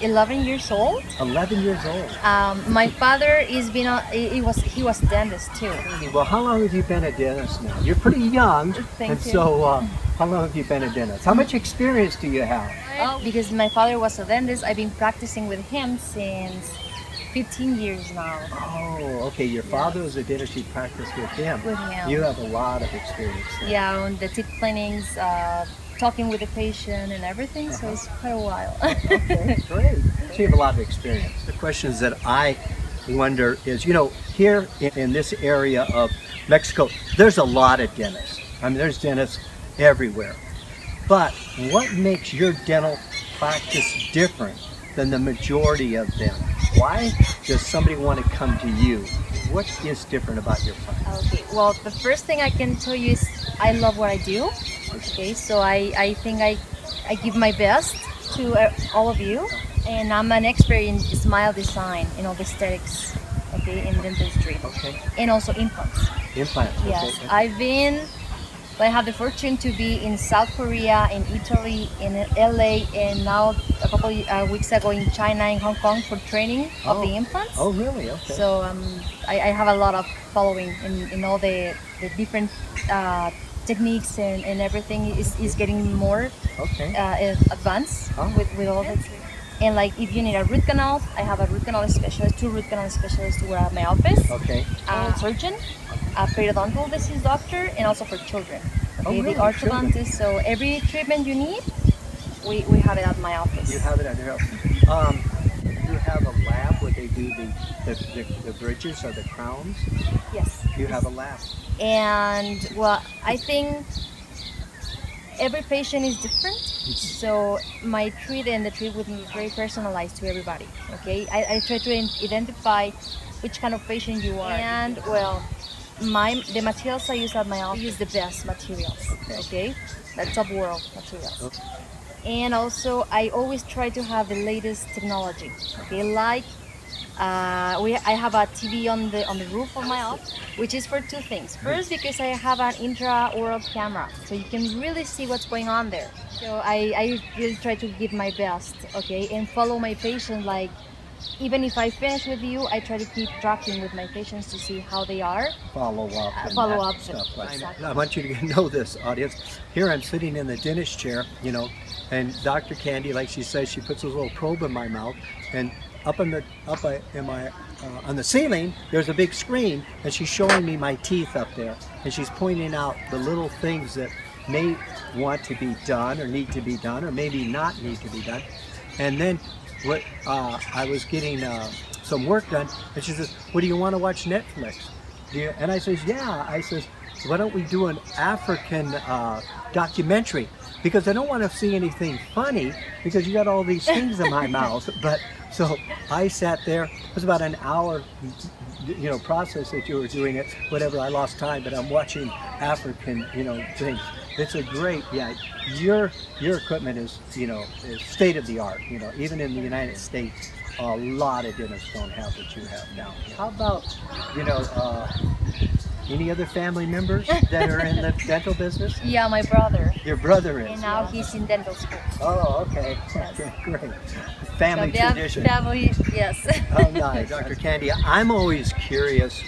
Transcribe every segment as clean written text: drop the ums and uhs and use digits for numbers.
11 years old. 11 years old. My father he was a dentist too. Well, how long have you been a dentist now? You're pretty young. Thank and you. so how long have you been a dentist? How much experience do you have? Because my father was a dentist, I've been practicing with him since 15 years now. Oh, okay. Your father was a dentist. You practiced with him. With him. You have a lot of experience there. Yeah, on the teeth cleanings, talking with the patient and everything, so it's quite a while. Okay, great. So you have a lot of experience. The questions that I wonder is, here in this area of Mexico, there's a lot of dentists. I mean, there's dentists everywhere. But what makes your dental practice different than the majority of them? Why does somebody want to come to you? What is different about your practice? Okay, well, the first thing I can tell you is I love what I do. Okay, so I think I give my best to all of you, and I'm an expert in smile design, in all the aesthetics, okay, in dentistry, Okay. and also implants. Implants. Okay. Yes, I have the fortune to be in South Korea, in Italy, in LA, and now a couple weeks ago in China and Hong Kong for training of the implants. Oh, really? Okay. So I have a lot of following in all the different techniques and everything is getting more advanced with all that. And like if you need a root canal, I have a root canal specialist, 2 root canal specialists who are at my office. Okay. A surgeon, a periodontal disease doctor, and also for children. Okay, really? the orthodontist. So every treatment you need, we have it at my office. You have it at your office. You have a lab where they do the bridges or the crowns? Yes. You have a lab. And well, I think every patient is different, so my treat and the treat would be very personalized to everybody. Okay, I try to identify which kind of patient you are, and well, the materials I use at my office use the best materials. Okay, the top world materials. Okay. And also I always try to have the latest technology. Okay, like I have a TV on the roof of my office, which is for 2 things. First, because I have an intraoral camera, so you can really see what's going on there. So I really try to give my best, okay, and follow my patient. Like even if I finish with you, I try to keep tracking with my patients to see how they are. Follow up. Follow up. Stuff like Exactly. I want you to know this, audience. Here I'm sitting in the dentist chair, and Dr. Candy, like she says, she puts a little probe in my mouth, and on the ceiling there's a big screen, and she's showing me my teeth up there, and she's pointing out the little things that may want to be done or need to be done or maybe not need to be done. And then I was getting some work done, and she says, "What do you want to watch Netflix?" And I says, "Yeah." I says, "Why don't we do an African documentary? Because I don't want to see anything funny because you got all these things in my mouth." But so I sat there. It was about an hour, process that you were doing it. Whatever, I lost time, but I'm watching African, things. It's a great, your equipment is state of the art. Even in the United States, a lot of dentists don't have what you have down here. How about, any other family members that are in the dental business? Yeah, my brother. Your brother is. And now he's in dental school. Oh, okay. Yes. Okay, great. Family So tradition. Family, yes. Oh, nice. Dr. Candy, I'm always curious,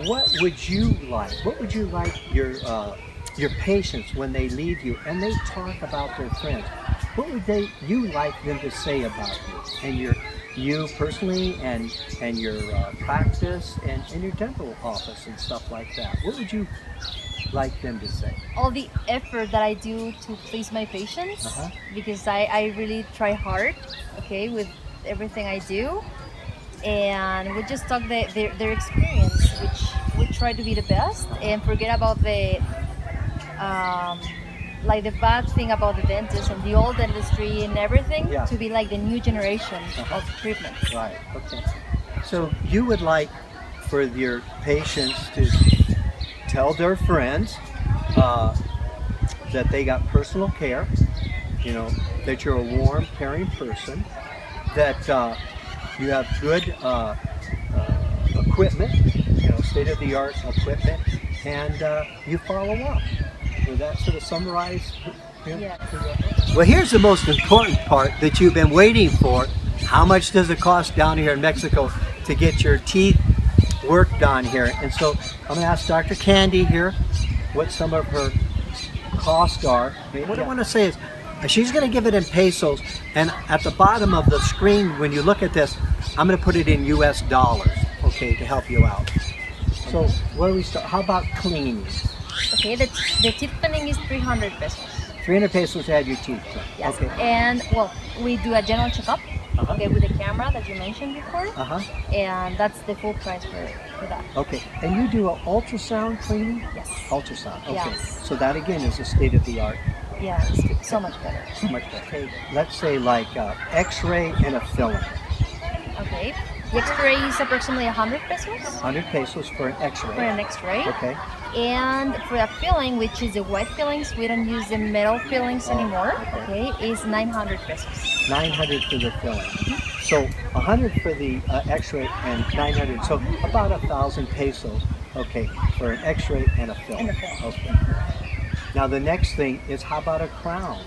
what would you like your patients when they leave you and they talk about their friends? What would you like them to say about you and you personally and your practice and your dental office and stuff like that? What would you like them to say? All the effort that I do to please my patients, because I really try hard, okay, with everything I do, and we just talk their experience, which we try to be the best and forget about the like the bad thing about the dentist and the old dentistry and everything, to be like the new generation of treatments. Right. Okay. So you would like for your patients to tell their friends that they got personal care, that you're a warm, caring person, that you have good equipment, state-of-the-art equipment, and you follow up. Would that sort of summarize Yeah. Well, here's the most important part that you've been waiting for. How much does it cost down here in Mexico to get your teeth work done here? And so I'm going to ask Dr. Candy here what some of her costs are. What I want to say is she's going to give it in pesos, and at the bottom of the screen when you look at this, I'm going to put it in US dollars, okay, to help you out. So where do we start? How about cleaning? Okay, the teeth cleaning is 300 pesos. 300 pesos to have your teeth cleaned. Yes. Okay. And well, we do a general checkup. Okay, with the camera that you mentioned before. And that's the full price for that. Okay. And you do an ultrasound cleaning? Yes. Ultrasound. Okay. Yes. So that again is the state of the art. Yeah, it's so much better. So much better. Okay. Let's say like X-ray and a filling. Okay. The X-ray is approximately 100 pesos. 100 pesos for an X-ray. For an X-ray. Okay. And for a filling, which is the white fillings, we don't use the metal fillings anymore. Okay, is 900 pesos. 900 for the filling. So 100 for the X-ray and 900. So about 1,000 pesos. Okay, for an X-ray and a filling. And a filling. Okay. Now the next thing is how about a crown?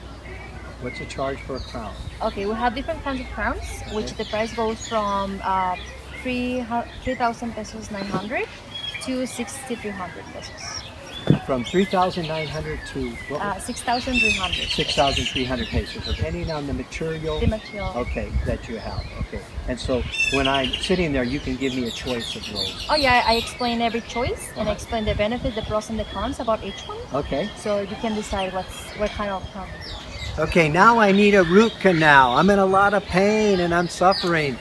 What's the charge for a crown? Okay, we have different kinds of crowns, which the price goes from 3,000 pesos 900 to 6,300 pesos. From 3,900 to what? 6,300. 6,300 pesos, depending on the material. The material. Okay, that you have. Okay, and so when I'm sitting there, you can give me a choice of those. Oh yeah, I explain every choice and I explain the benefits, the pros and the cons about each one. Okay. So you can decide what kind of crown. Okay, now I need a root canal. I'm in a lot of pain and I'm suffering.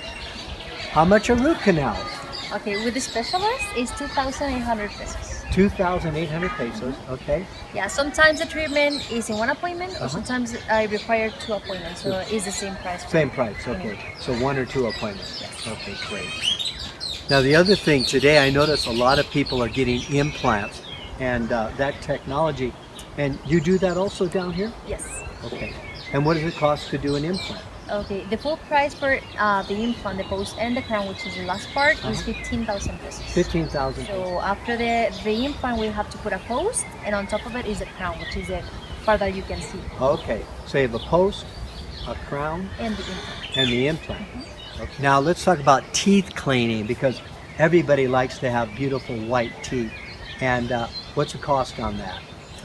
How much are root canals? Okay, with the specialist, it's 2,800 pesos. 2,800 pesos, okay. Yeah, sometimes the treatment is in one appointment, or sometimes I require 2 appointments, so it's the same price. Same price, okay. So 1 or 2 appointments. Yes. Okay, great. Now the other thing, today I notice a lot of people are getting implants and that technology, and you do that also down here? Yes. Okay. And what does it cost to do an implant? Okay, the full price for the implant, the post, and the crown, which is the last part, is 15,000 pesos. 15,000. So after the implant, we have to put a post, and on top of it is a crown, which is the part that you can see. Okay, so you have a post, a crown, And the implant. and the implant. Okay. Now let's talk about teeth cleaning, because everybody likes to have beautiful white teeth. And what's the cost on that?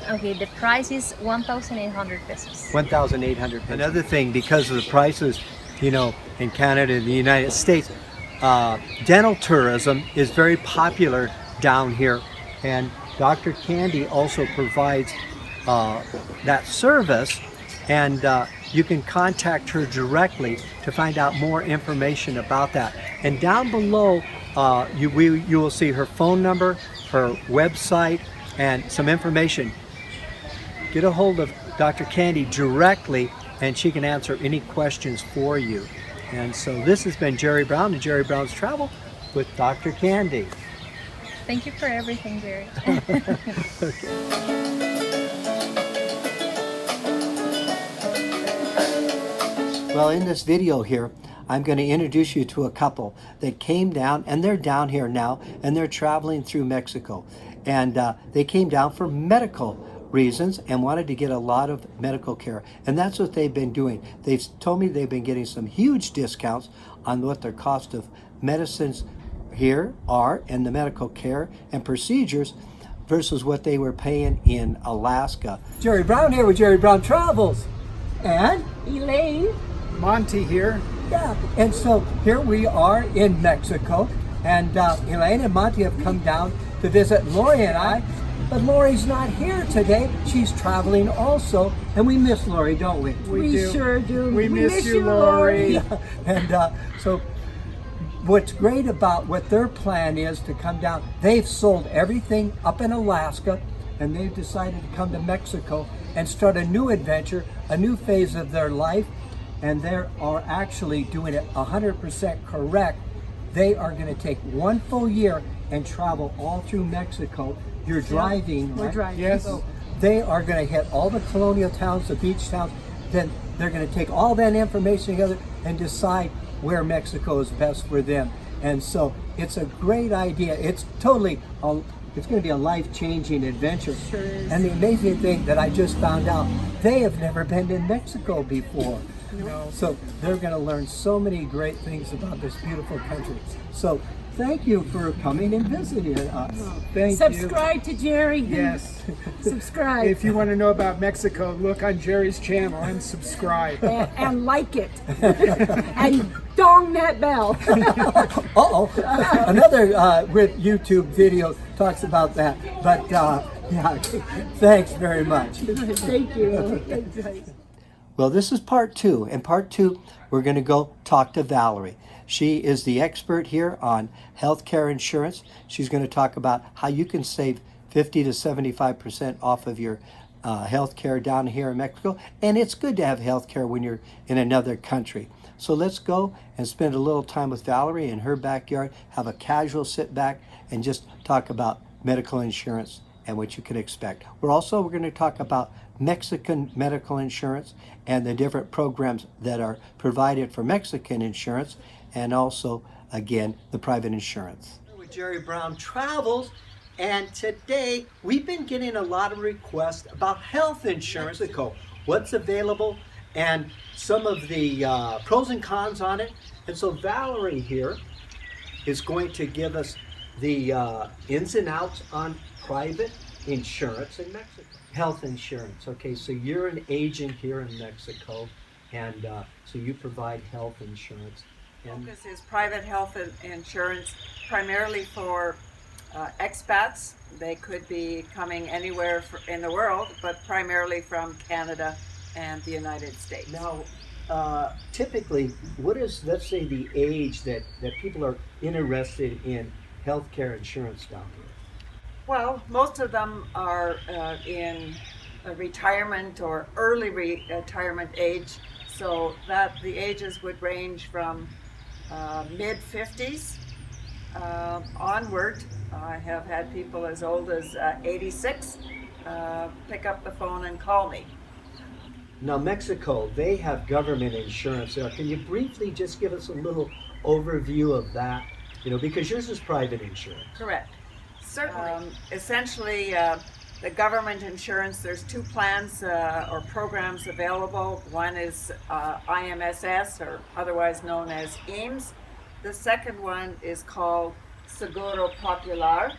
Okay, the price is 1,800 pesos. 1,800 pesos. Another thing, because of the prices, you know, in Canada and the United States, dental tourism is very popular down here, and Dr. Candy also provides that service, and you can contact her directly to find out more information about that. And down below, you will see her phone number, her website, and some information. Get a hold of Dr. Candy directly, and she can answer any questions for you. And so this has been Jerry Brown and Jerry Brown's Travel with Dr. Candy. Thank you for everything, Jerry. Well, in this video here, I'm going to introduce you to a couple that came down, and they're down here now, and they're traveling through Mexico. And they came down for medical reasons and wanted to get a lot of medical care, and that's what they've been doing. They've told me they've been getting some huge discounts on what their cost of medicines here are and the medical care and procedures versus what they were paying in Alaska. Jerry Brown here with Jerry Brown Travels, and Elaine. Monty here. yeah, and so here we are in Mexico, and Elaine and Monty have come down to visit Lori and I. But Lori's not here today. She's traveling also, and we miss Lori, don't we? We do. sure do. We miss you, Lori. Yeah. And so what's great about what their plan is to come down, they've sold everything up in Alaska, and they've decided to come to Mexico and start a new adventure, a new phase of their life, and they are actually doing it 100% correct. They are going to take 1 full year and travel all through Mexico. You're driving, We're right? driving. Yes. So they are going to hit all the colonial towns, the beach towns. Then they're going to take all that information together and decide where Mexico is best for them. And so it's a great idea. It's totally it's going to be a life-changing adventure. Sure is. And the amazing thing that I just found out, they have never been in Mexico before. No. So they're going to learn so many great things about this beautiful country. So thank you for coming and visiting us. Thank you. Subscribe to Jerry. Yes. Subscribe. If you want to know about Mexico, look on Jerry's channel and subscribe. and like it. And dong that bell. Another with YouTube video talks about that. But yeah, thanks very much. Thank you. Well, this is part two. In part two, we're going to go talk to Valerie. She is the expert here on healthcare insurance. She's going to talk about how you can save 50 to 75% off of your healthcare down here in Mexico. And it's good to have healthcare when you're in another country. So let's go and spend a little time with Valerie in her backyard, have a casual sit back, and just talk about medical insurance and what you can expect. We're going to talk about Mexican medical insurance and the different programs that are provided for Mexican insurance, and also, again, the private insurance. With Jerry Brown Travels, and today we've been getting a lot of requests about health insurance. Mexico, what's available, and some of the pros and cons on it. And so Valerie here is going to give us the ins and outs on private insurance in Mexico. Health insurance. Okay, so you're an agent here in Mexico, and so you provide health insurance. And Focus is private health insurance, primarily for expats. They could be coming anywhere in the world, but primarily from Canada and the United States. now, typically, what is, let's say, the age that people are interested in healthcare insurance down here? Well, most of them are in a retirement or early retirement age, so that the ages would range from mid-50s onward. I have had people as old as 86 pick up the phone and call me. Now, Mexico, they have government insurance there. Can you briefly just give us a little overview of that? You know, because yours is private insurance. Correct. Certainly. Essentially, the government insurance, there's two plans or programs available. One is IMSS, or otherwise known as EAMS. The second one is called Seguro Popular.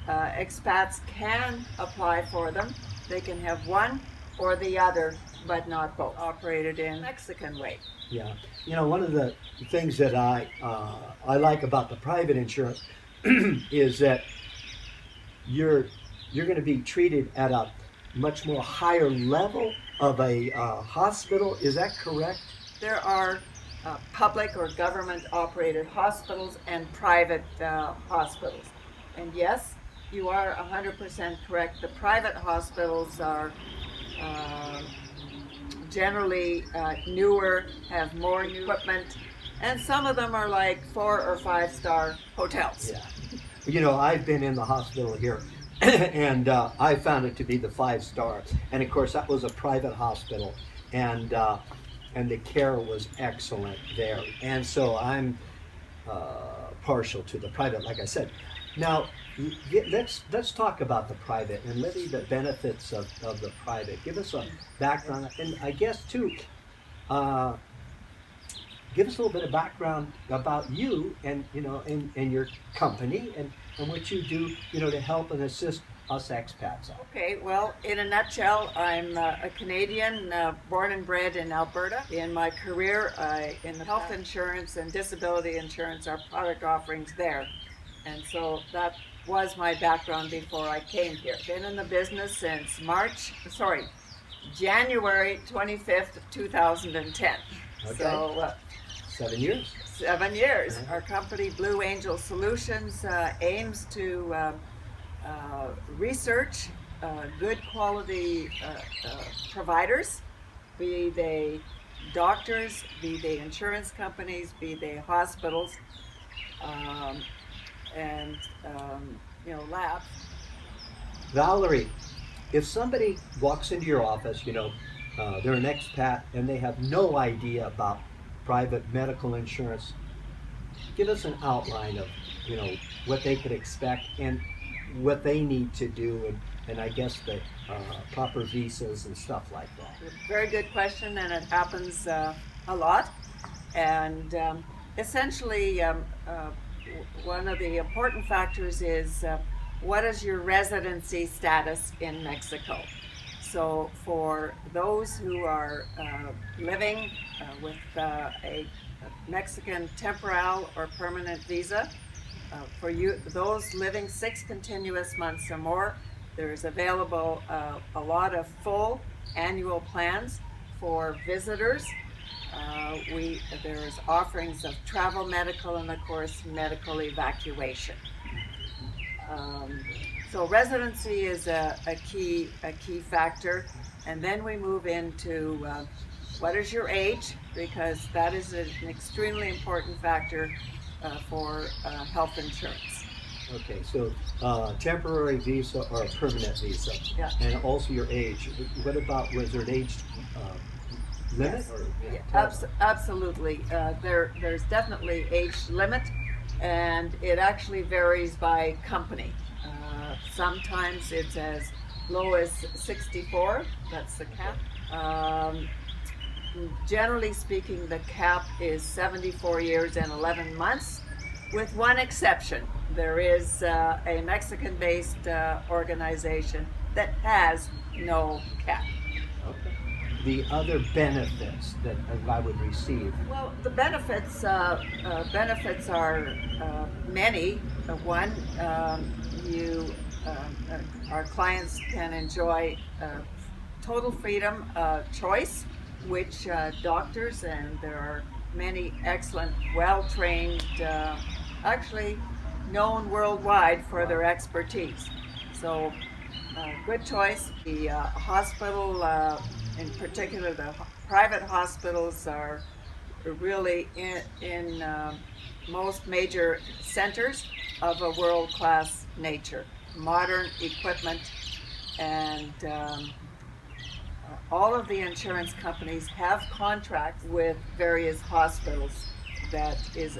Expats can apply for them. They can have one or the other, but not both. Operated in Mexican way. Yeah, you know, one of the things that I like about the private insurance is that you're going to be treated at a much more higher level of a hospital. Is that correct? There are public or government operated hospitals and private hospitals. And yes, you are 100% correct. The private hospitals are generally newer, have more equipment, and some of them are like 4 or 5 star hotels. Yeah. You know, I've been in the hospital here, and I found it to be the 5 stars. And of course, that was a private hospital, and the care was excellent there. And so I'm partial to the private, like I said. Now, let's talk about the private, and let's see the benefits of the private. Give us a background, and I guess too, give us a little bit of background about you and, you know, and your company and what you do, you know, to help and assist us expats. Okay, well, in a nutshell, I'm a Canadian, born and bred in Alberta. In my career, in the health insurance and disability insurance, our product offerings there. And so that was my background before I came here. Been in the business since January 25th, 2010. Okay. So 7 years. 7 years. Our company, Blue Angel Solutions, aims to research good quality providers, be they doctors, be they insurance companies, be they hospitals, and labs. Valerie, if somebody walks into your office, you know, they're an expat and they have no idea about private medical insurance, give us an outline of, you know, what they could expect and what they need to do, and I guess the proper visas and stuff like that. Very good question, and it happens a lot. And essentially, one of the important factors is what is your residency status in Mexico? So for those who are living with a Mexican temporal or permanent visa, for you, those living 6 continuous months or more, there's available a lot of full annual plans for visitors. There's offerings of travel, medical, and of course medical evacuation. So residency is a key factor, and then we move into what is your age, because that is an extremely important factor for health insurance. Okay, so temporary visa or a permanent visa, Yeah. and also your age. What about, was there an age limit? Yes. Or, Yeah, tell us. absolutely. There's definitely age limit, and it actually varies by company. Sometimes it's as low as 64, that's the cap. Generally speaking, the cap is 74 years and 11 months, with one exception. There is a Mexican-based organization that has no cap. Okay. The other benefits that I would receive. Well, the benefits are many. One, our clients can enjoy total freedom of choice, which doctors, and there are many excellent, well-trained, actually known worldwide for their expertise. So, good choice. The hospital, in particular, the private hospitals are really in most major centers of a world-class nature. Modern equipment, and all of the insurance companies have contracts with various hospitals that is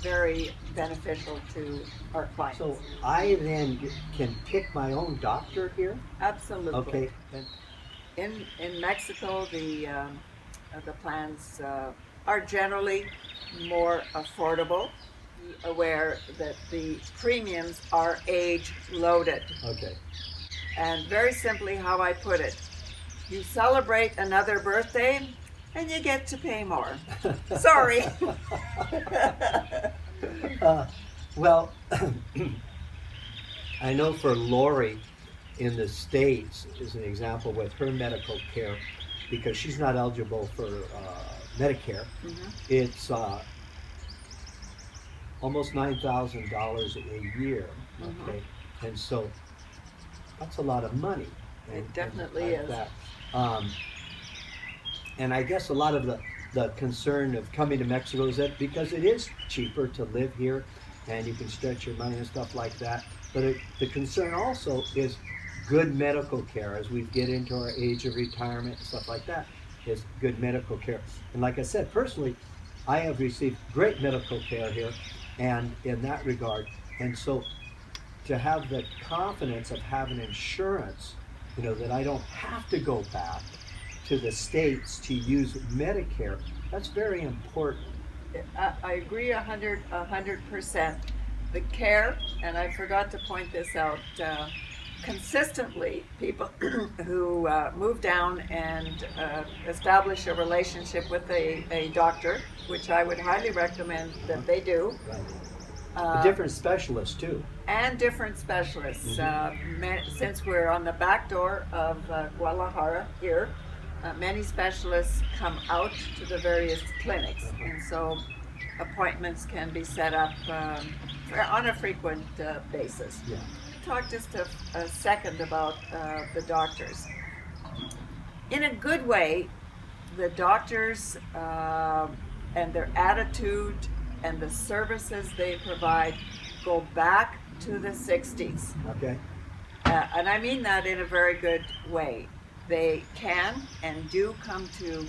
very beneficial to our clients. So I then can pick my own doctor here? Absolutely. Okay. And In Mexico, the plans are generally more affordable. Be aware that the premiums are age loaded. okay. And very simply, how I put it, you celebrate another birthday and you get to pay more. Sorry. Well, I know for Lori in the States, as an example, with her medical care, because she's not eligible for Medicare, it's almost $9,000 a year. Okay, and so that's a lot of money. It definitely like is. That. And I guess a lot of the concern of coming to Mexico is that because it is cheaper to live here, and you can stretch your money and stuff like that. But the concern also is good medical care as we get into our age of retirement and stuff like that, is good medical care. And like I said, personally, I have received great medical care here, and in that regard. And so to have the confidence of having insurance, that I don't have to go back to the States to use Medicare, that's very important. I agree 100%. The care, and I forgot to point this out, consistently, people who move down and establish a relationship with a doctor, which I would highly recommend that they do. Right. Different specialists too. And different specialists. Since we're on the back door of Guadalajara here, many specialists come out to the various clinics, and so appointments can be set up on a frequent basis. Yeah. Talk just a second about the doctors. In a good way, the doctors and their attitude and the services they provide go back to the 60s. Okay. And I mean that in a very good way. They can and do come to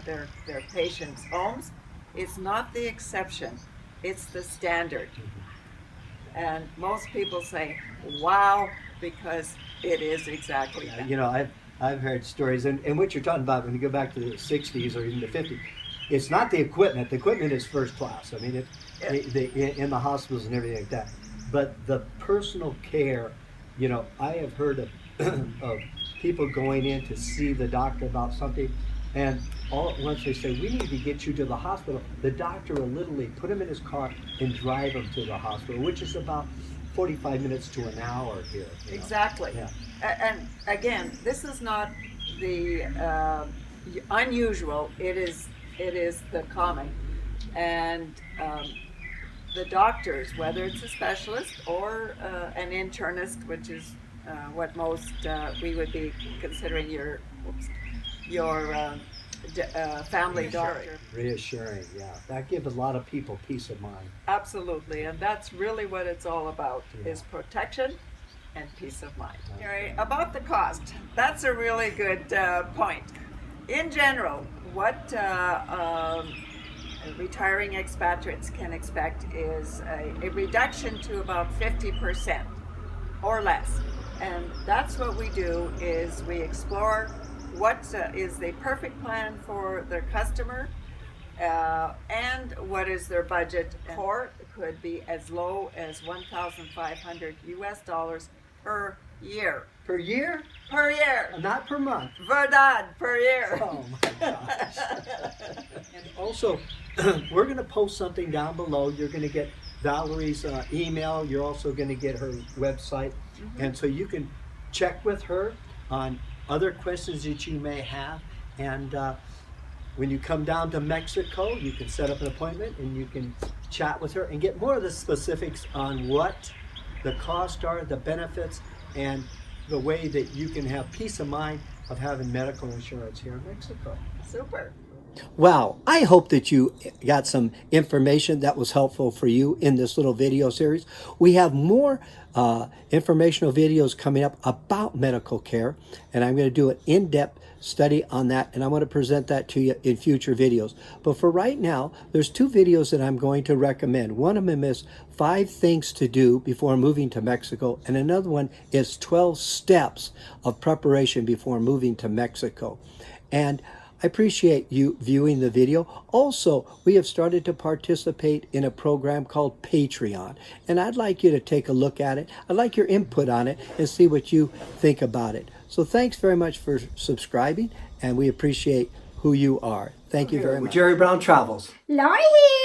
their patients' homes. It's not the exception, it's the standard. And most people say, wow, because it is exactly that. You know, I've heard stories, and what you're talking about when you go back to the 60s or even the 50s, it's not the equipment. The equipment is first class. I mean, in the hospitals and everything like that. But the personal care, you know, I have heard of, of people going in to see the doctor about something, and all at once they say, we need to get you to the hospital. The doctor will literally put him in his car and drive him to the hospital, which is about 45 minutes to an hour here. You know? Exactly. Yeah. And again, this is not the unusual. It is the common. And the doctors, whether it's a specialist or an internist, which is what most we would be considering your family doctor. Reassuring, yeah. That gives a lot of people peace of mind. Absolutely, and that's really what it's all about, Yeah. is protection and peace of mind. All right, about the cost, that's a really good point. In general, what retiring expatriates can expect is a reduction to about 50% or less. And that's what we do, is we explore what is the perfect plan for their customer, and what is their budget for. It could be as low as $1,500 US per year. Per year? Per year. Not per month. Verdad, per year. Oh my gosh. And also, we're going to post something down below. You're going to get Valerie's email. You're also going to get her website. And so you can check with her on other questions that you may have. And when you come down to Mexico, you can set up an appointment and you can chat with her and get more of the specifics on what the costs are, the benefits, and the way that you can have peace of mind of having medical insurance here in Mexico. Super. Wow, I hope that you got some information that was helpful for you in this little video series. We have more informational videos coming up about medical care, and I'm going to do an in-depth study on that, and I want to present that to you in future videos. But for right now, there's two videos that I'm going to recommend. One of them is 5 things to do before moving to Mexico, and another one is 12 steps of preparation before moving to Mexico. And I appreciate you viewing the video. Also, we have started to participate in a program called Patreon, and I'd like you to take a look at it. I'd like your input on it and see what you think about it. So thanks very much for subscribing, and we appreciate who you are. Thank you very much. Jerry Brown Travels. Laurie here.